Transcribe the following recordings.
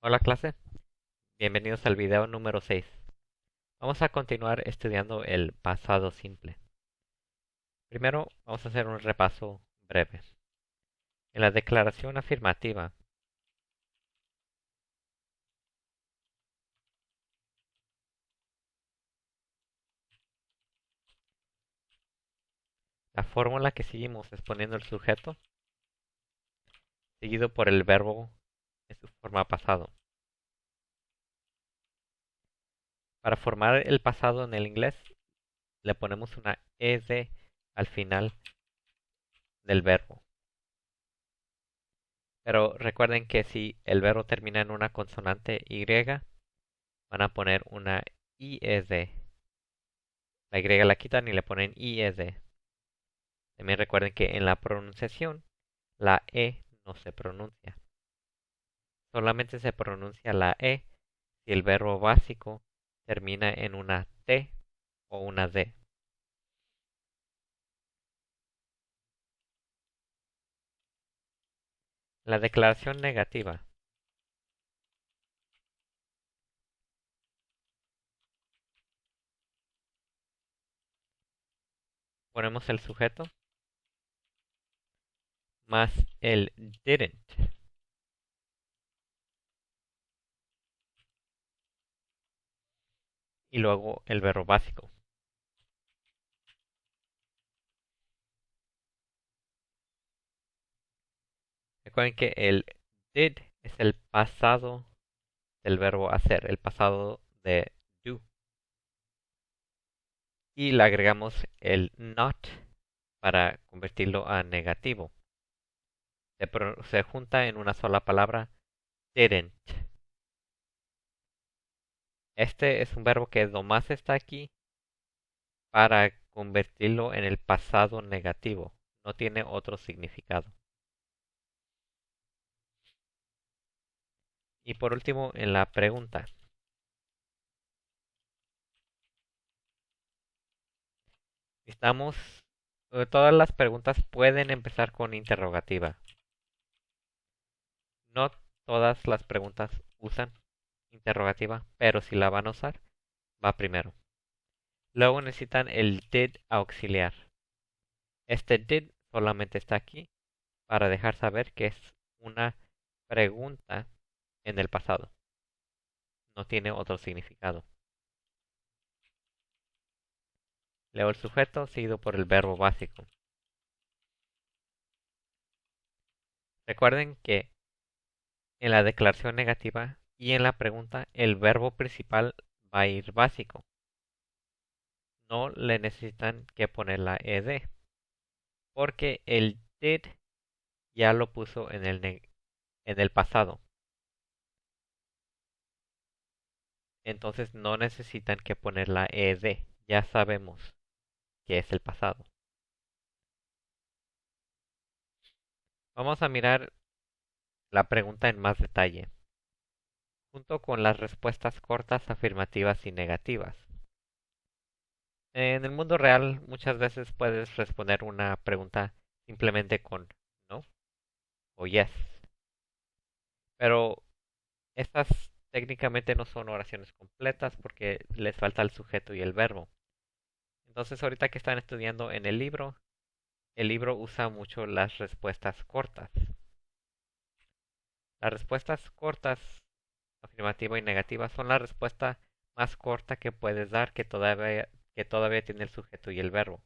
Hola clase, bienvenidos al video número 6. Vamos a continuar estudiando el pasado simple. Primero vamos a hacer un repaso breve. En la declaración afirmativa, la fórmula que seguimos es poniendo el sujeto seguido por el verbo en su forma pasado. Para formar el pasado en el inglés, le ponemos una ed al final del verbo. Pero recuerden que si el verbo termina en una consonante Y, van a poner una ied. La Y la quitan y le ponen ied. También recuerden que en la pronunciación la E no se pronuncia. Solamente se pronuncia la E si el verbo básico termina en una T o una D. La declaración negativa. Ponemos el sujeto más el didn't. Y luego el verbo básico. Recuerden que el did es el pasado del verbo hacer, el pasado de do. Y le agregamos el not para convertirlo a negativo. Se junta en una sola palabra, didn't. Este es un verbo que nomás está aquí para convertirlo en el pasado negativo. No tiene otro significado. Y por último, en la pregunta. Estamos, todas las preguntas pueden empezar con interrogativa. No todas las preguntas usan interrogativa, pero si la van a usar, va primero. Luego necesitan el did auxiliar. Este did solamente está aquí para dejar saber que es una pregunta en el pasado. No tiene otro significado. Leo el sujeto seguido por el verbo básico. Recuerden que en la declaración negativa y en la pregunta el verbo principal va a ir básico. No le necesitan que poner la ed porque el did ya lo puso en el pasado. Entonces no necesitan que poner la ed. Ya sabemos que es el pasado. Vamos a mirar la pregunta en más detalle, junto con las respuestas cortas, afirmativas y negativas. En el mundo real muchas veces puedes responder una pregunta simplemente con no o yes, pero estas técnicamente no son oraciones completas porque les falta el sujeto y el verbo. Entonces ahorita que están estudiando en el libro usa mucho las respuestas cortas. Las respuestas cortas, afirmativa y negativa, son la respuesta más corta que puedes dar que todavía tiene el sujeto y el verbo.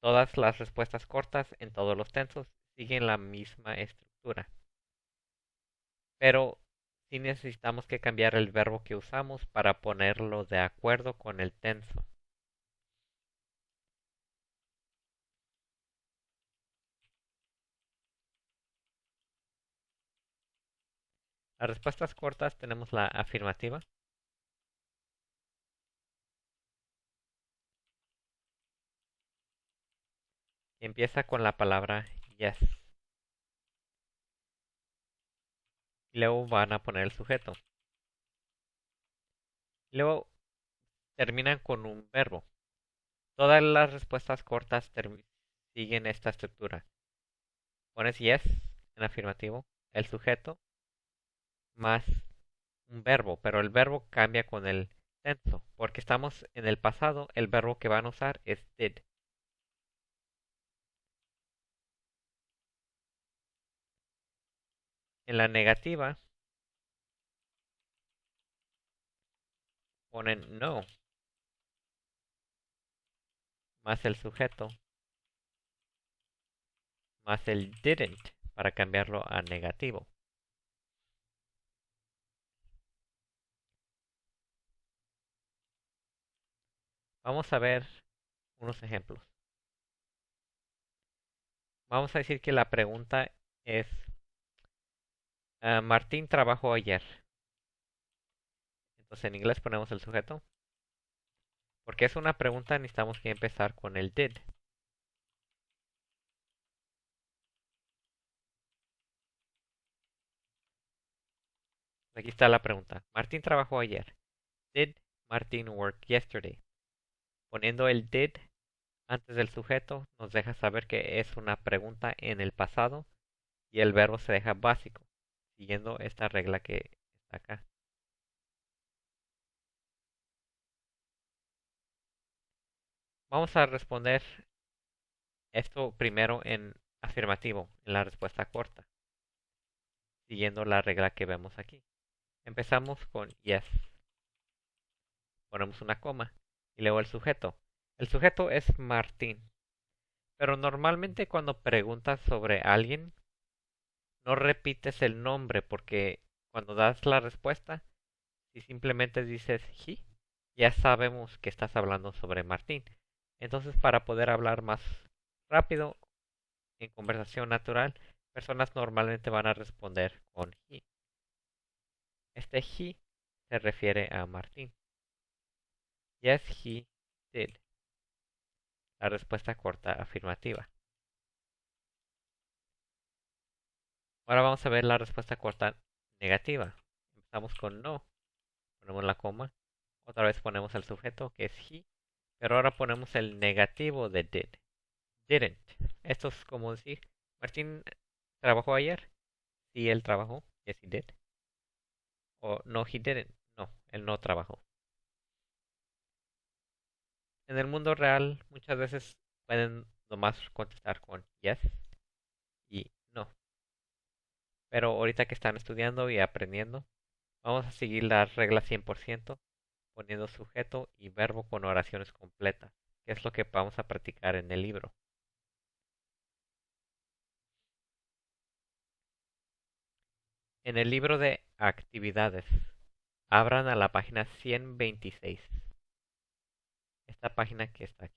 Todas las respuestas cortas en todos los tensos siguen la misma estructura. Pero sí necesitamos que cambiar el verbo que usamos para ponerlo de acuerdo con el tenso. Las respuestas cortas tenemos la afirmativa. Que empieza con la palabra yes. Y luego van a poner el sujeto. Y luego terminan con un verbo. Todas las respuestas cortas siguen esta estructura. Pones yes en afirmativo, el sujeto, más un verbo, pero el verbo cambia con el tenso, porque estamos en el pasado, el verbo que van a usar es did. En la negativa ponen no más el sujeto más el didn't para cambiarlo a negativo. Vamos a ver unos ejemplos. Vamos a decir que la pregunta es, Martín trabajó ayer. Entonces en inglés ponemos el sujeto. Porque es una pregunta, necesitamos que empezar con el did. Aquí está la pregunta. Martín trabajó ayer. Did Martin work yesterday? Poniendo el did antes del sujeto nos deja saber que es una pregunta en el pasado y el verbo se deja básico, siguiendo esta regla que está acá. Vamos a responder esto primero en afirmativo, en la respuesta corta, siguiendo la regla que vemos aquí. Empezamos con yes. Ponemos una coma y luego el sujeto. El sujeto es Martín. Pero normalmente cuando preguntas sobre alguien, no repites el nombre porque cuando das la respuesta, si simplemente dices he, ya sabemos que estás hablando sobre Martín. Entonces, para poder hablar más rápido en conversación natural, personas normalmente van a responder con he. Este he se refiere a Martín. Yes, he did. La respuesta corta afirmativa. Ahora vamos a ver la respuesta corta negativa. Empezamos con no, ponemos la coma, otra vez ponemos el sujeto que es he, pero ahora ponemos el negativo de did. Didn't. Esto es como decir, Martín trabajó ayer. Sí, él trabajó. Yes, he did. O no, he didn't. No, él no trabajó. En el mundo real, muchas veces pueden nomás contestar con yes y no. Pero ahorita que están estudiando y aprendiendo, vamos a seguir la regla 100%, poniendo sujeto y verbo con oraciones completas, que es lo que vamos a practicar en el libro. En el libro de actividades, abran a la página 126. Esta página que está aquí.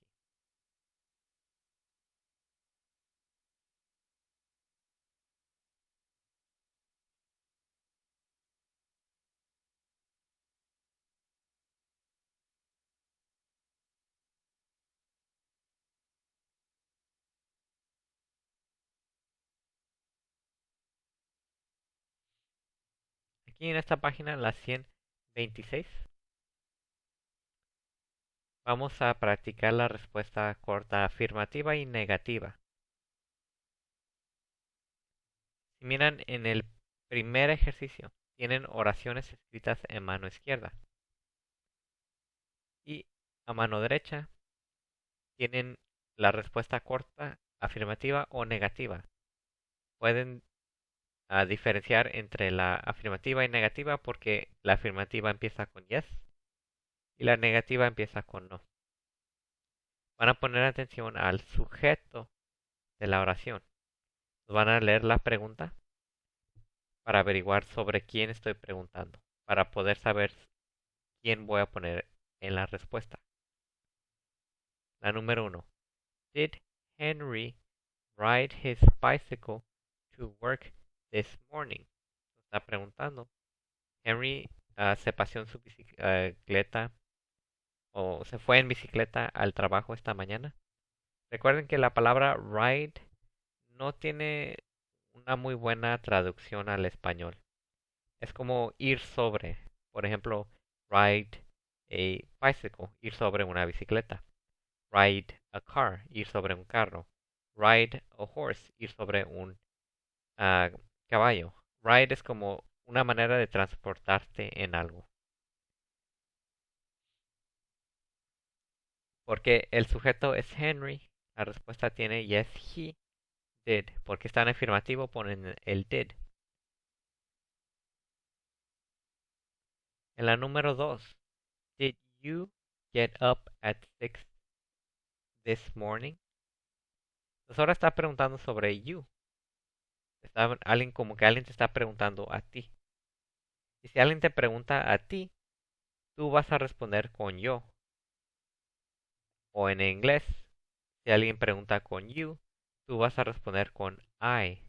Aquí en esta página, la 126, vamos a practicar la respuesta corta afirmativa y negativa. Si miran en el primer ejercicio, tienen oraciones escritas en mano izquierda. Y a mano derecha tienen la respuesta corta, afirmativa o negativa. Pueden diferenciar entre la afirmativa y negativa porque la afirmativa empieza con yes y la negativa empieza con no. Van a poner atención al sujeto de la oración. Van a leer la pregunta para averiguar sobre quién estoy preguntando, para poder saber quién voy a poner en la respuesta. La número 1. Did Henry ride his bicycle to work this morning? Está preguntando. Henry se paseó en su bicicleta o se fue en bicicleta al trabajo esta mañana. Recuerden que la palabra ride no tiene una muy buena traducción al español. Es como ir sobre. Por ejemplo, ride a bicycle, ir sobre una bicicleta. Ride a car, ir sobre un carro. Ride a horse, ir sobre un caballo. Ride es como una manera de transportarte en algo. Porque el sujeto es Henry, la respuesta tiene yes, he did. Porque está en afirmativo, ponen el did. En la número 2, did you get up at 6 this morning? Entonces ahora está preguntando sobre you. Alguien como que alguien te está preguntando a ti. Y si alguien te pregunta a ti, tú vas a responder con yo. O en inglés, si alguien pregunta con you, tú vas a responder con I.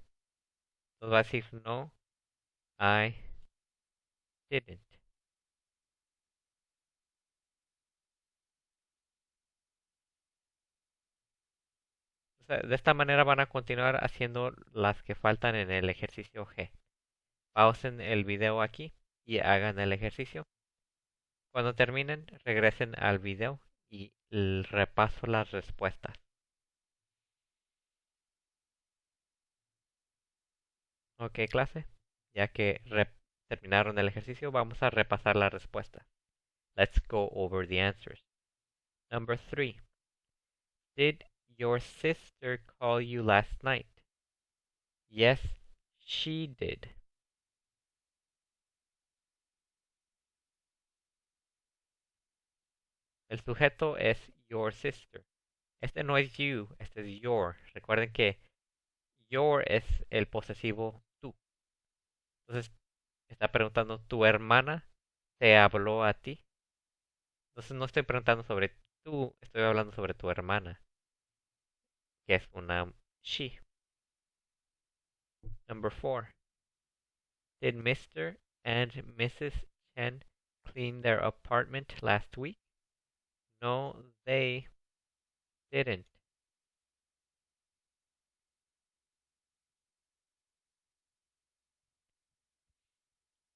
Entonces vas a decir no, I didn't. O sea, de esta manera van a continuar haciendo las que faltan en el ejercicio G. Pausen el video aquí y hagan el ejercicio. Cuando terminen, regresen al video y repaso las respuestas. Ok, clase. Ya que terminaron el ejercicio, vamos a repasar la respuesta. Let's go over the answers. Number 3. Did your sister call you last night? Yes, she did. El sujeto es your sister. Este no es you, este es your. Recuerden que your es el posesivo tú. Entonces está preguntando, ¿tu hermana te habló a ti? Entonces no estoy preguntando sobre tú, estoy hablando sobre tu hermana, que es una she. Number 4. Did Mr. and Mrs. Chen clean their apartment last week? No, they didn't.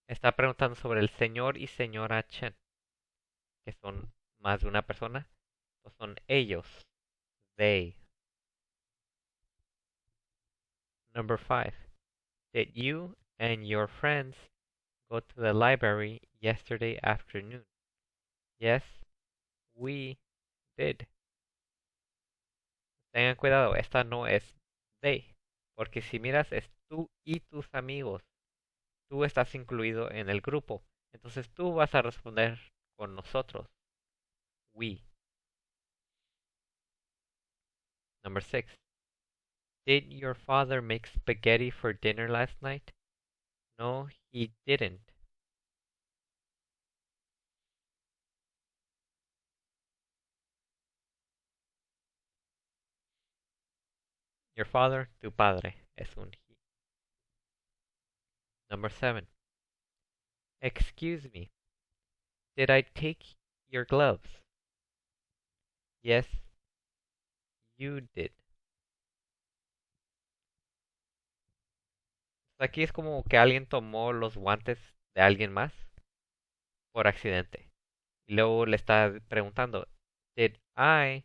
Está preguntando sobre el señor y señora Chen, que son más de una persona. O son ellos. They. Number 5. Did you and your friends go to the library yesterday afternoon? Yes, we did. Tengan cuidado, esta no es they. Porque si miras es tú y tus amigos. Tú estás incluido en el grupo. Entonces tú vas a responder con nosotros. We. Number 6. Did your father make spaghetti for dinner last night? No, he didn't. Your father, tu padre, es un he. Number 7. Excuse me. Did I take your gloves? Yes, you did. Aquí es como que alguien tomó los guantes de alguien más por accidente. Y luego le está preguntando, Did I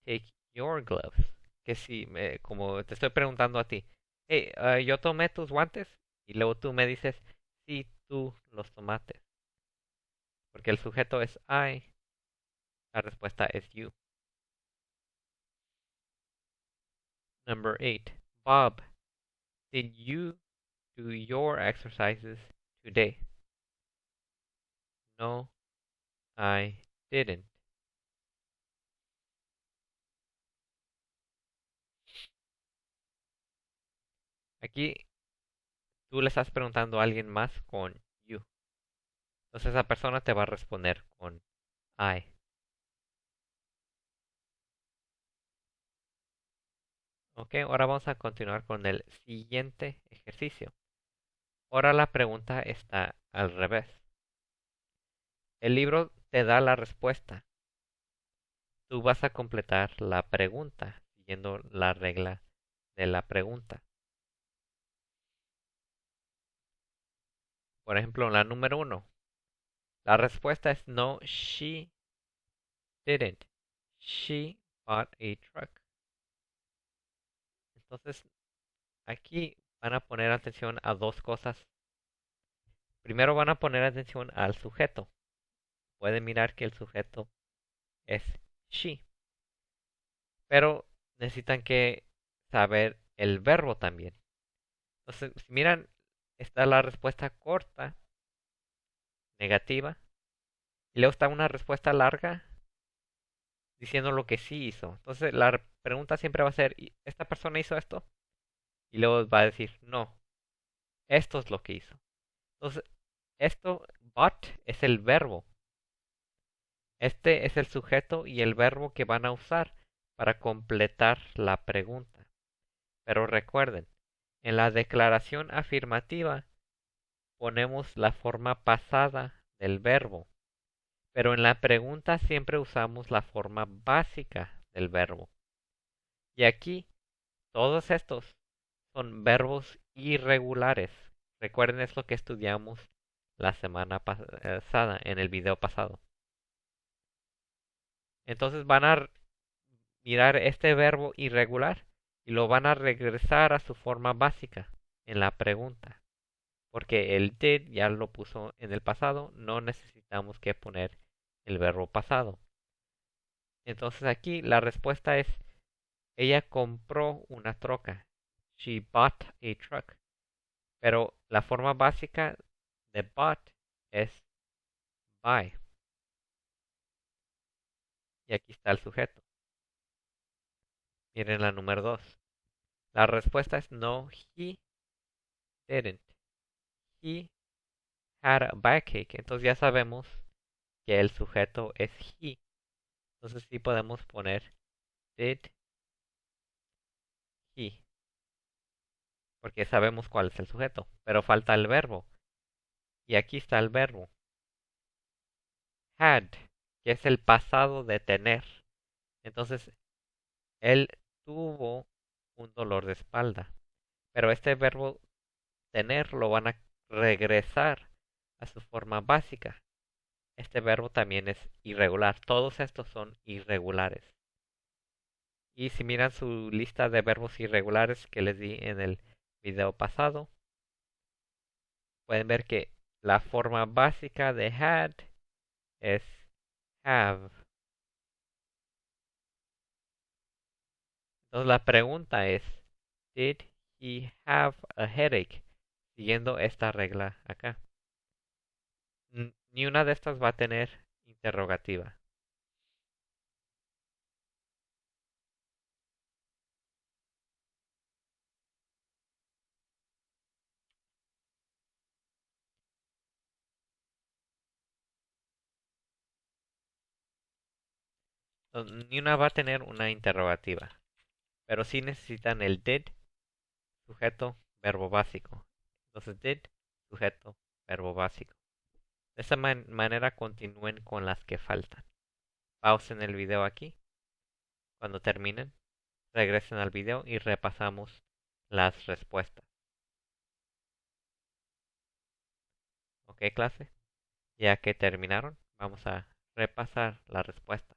take your gloves? Que si, como te estoy preguntando a ti, hey, yo tomé tus guantes y luego tú me dices, sí, tú los tomaste. Porque el sujeto es I, la respuesta es you. Number 8. Bob, did you do your exercises today? No, I didn't. Aquí tú le estás preguntando a alguien más con you. Entonces esa persona te va a responder con I. Ok, ahora vamos a continuar con el siguiente ejercicio. Ahora la pregunta está al revés. El libro te da la respuesta. Tú vas a completar la pregunta siguiendo la regla de la pregunta. Por ejemplo, en la número 1, la respuesta es no, she didn't. She bought a truck. Entonces, aquí van a poner atención a dos cosas primero van a poner atención al sujeto. Pueden mirar que el sujeto es she. Pero necesitan que saber el verbo también. Entonces, si miran, está la respuesta corta, negativa, y luego está una respuesta larga diciendo lo que sí hizo. Entonces, la pregunta siempre va a ser, ¿esta persona hizo esto? Y luego va a decir, no, esto es lo que hizo. Entonces, esto, but, es el verbo. Este es el sujeto y el verbo que van a usar para completar la pregunta. Pero recuerden, en la declaración afirmativa ponemos la forma pasada del verbo, pero en la pregunta siempre usamos la forma básica del verbo. Y aquí, todos estos son verbos irregulares. Recuerden es lo que estudiamos la semana pasada, en el video pasado. Entonces van a mirar este verbo irregular y lo van a regresar a su forma básica en la pregunta. Porque el did ya lo puso en el pasado, no necesitamos que poner el verbo pasado. Entonces aquí la respuesta es, ella compró una troca. She bought a truck. Pero la forma básica de bought es buy. Y aquí está el sujeto. Miren la número 2. La respuesta es no, he didn't. He had a buy cake. Entonces ya sabemos que el sujeto es he. Entonces sí podemos poner did he. Porque sabemos cuál es el sujeto. Pero falta el verbo. Y aquí está el verbo. Had, que es el pasado de tener. Entonces, él tuvo un dolor de espalda. Pero este verbo tener lo van a regresar a su forma básica. Este verbo también es irregular. Todos estos son irregulares. Y si miran su lista de verbos irregulares que les di en el video pasado, pueden ver que la forma básica de had es have. Entonces la pregunta es, did he have a headache? Siguiendo esta regla acá. Ni una de estas va a tener interrogativa. Ni una va a tener una interrogativa. Pero sí necesitan el did, sujeto, verbo básico. Entonces did, sujeto, verbo básico. De esa manera continúen con las que faltan. Pausen el video aquí. Cuando terminen, regresen al video y repasamos las respuestas. ¿Ok, clase? Ya que terminaron, vamos a repasar la respuesta.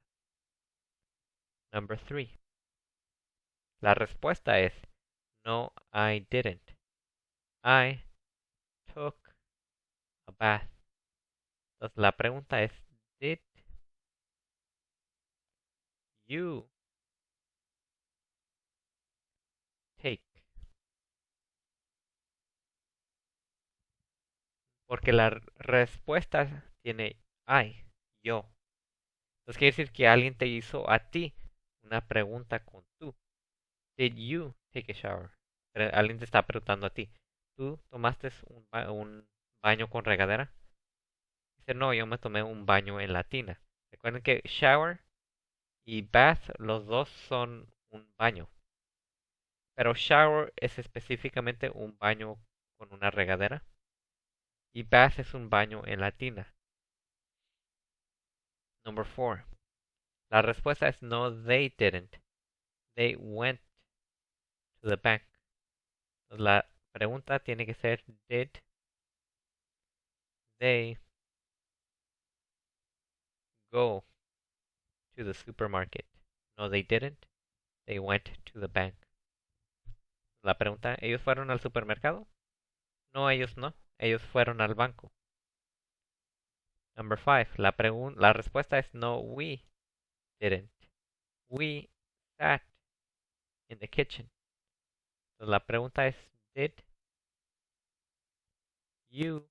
Number 3. La respuesta es no, I didn't. I took a bath. Entonces la pregunta es, did you take? Porque la respuesta tiene I, yo. Entonces quiere decir que alguien te hizo a ti una pregunta con tú. Did you take a shower? Alguien te está preguntando a ti. ¿Tú tomaste un baño con regadera? Dice, no, yo me tomé un baño en la tina. Recuerden que shower y bath, los dos son un baño. Pero shower es específicamente un baño con una regadera. Y bath es un baño en la tina. Number 4. La respuesta es no, they didn't. They went to the bank. Entonces, la pregunta tiene que ser, did they go to the supermarket? No, they didn't. They went to the bank. La pregunta, ¿ellos fueron al supermercado? No, ellos no. ellos fueron al banco. Number 5. La respuesta es no, we didn't. We sat in the kitchen. Entonces, la pregunta es, did you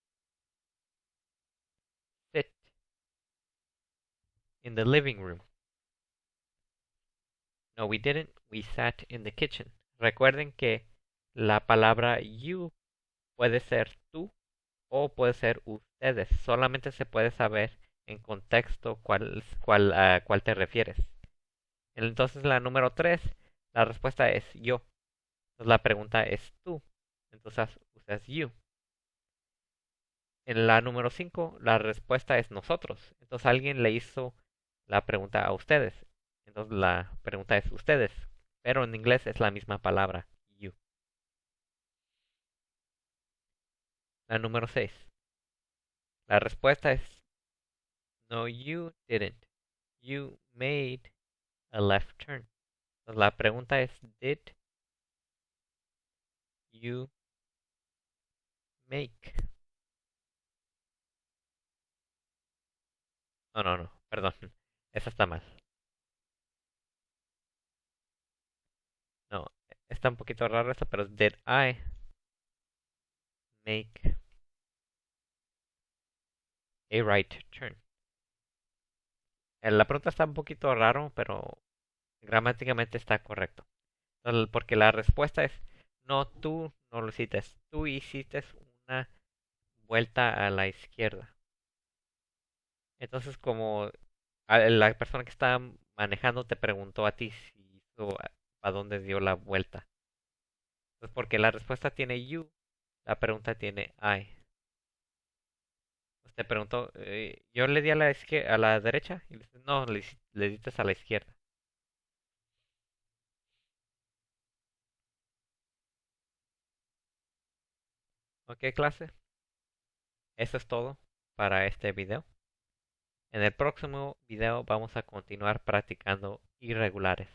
sit in the living room? No, we didn't. We sat in the kitchen. Recuerden que la palabra you puede ser tú o puede ser ustedes. Solamente se puede saber en contexto a cuál te refieres. Entonces, la número 3, la respuesta es yo. Entonces, la pregunta es tú. Entonces, usas you. En la número 5, la respuesta es nosotros. Entonces, alguien le hizo la pregunta a ustedes. Entonces, la pregunta es ustedes. Pero en inglés es la misma palabra, you. La número 6. La respuesta es no, you didn't. You made a left turn. Entonces, la pregunta es did you make? No, perdón. Esa está mal. No, está un poquito raro esto, pero did I make a right turn? La pregunta está un poquito raro, pero gramáticamente está correcto. Entonces, porque la respuesta es no, tú no lo hiciste. Tú hiciste una vuelta a la izquierda. Entonces, como la persona que estaba manejando te preguntó a ti si hizo a dónde dio la vuelta. Entonces, porque la respuesta tiene you, la pregunta tiene I. Pues te preguntó, yo le di a la derecha y dices, no, le diste a la izquierda. Ok, clase, eso es todo para este video. En el próximo video vamos a continuar practicando irregulares.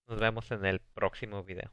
Nos vemos en el próximo video.